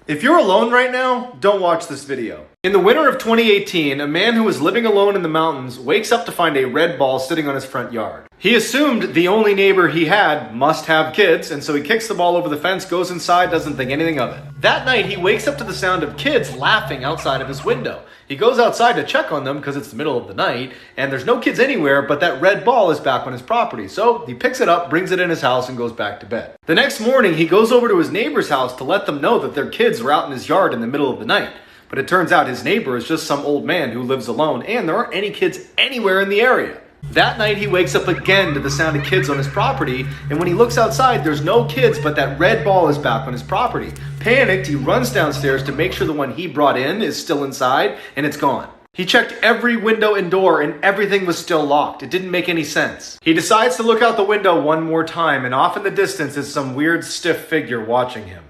If you're alone right now, don't watch this video. In the winter of 2018, a man who was living alone in the mountains wakes up to find a red ball sitting on his front yard. He assumed the only neighbor he had must have kids, and so he kicks the ball over the fence, goes inside, doesn't think anything of it. That night, he wakes up to the sound of kids laughing outside of his window. He goes outside to check on them because it's the middle of the night, and there's no kids anywhere, but that red ball is back on his property. So he picks it up, brings it in his house, and goes back to bed. The next morning, he goes over to his neighbor's house to let them know that their kids were out in his yard in the middle of the night. But it turns out his neighbor is just some old man who lives alone, and there aren't any kids anywhere in the area. That night, he wakes up again to the sound of kids on his property, and when he looks outside, there's no kids, but that red ball is back on his property. Panicked, he runs downstairs to make sure the one he brought in is still inside, and it's gone. He checked every window and door, and everything was still locked. It didn't make any sense. He decides to look out the window one more time, and off in the distance is some weird, stiff figure watching him.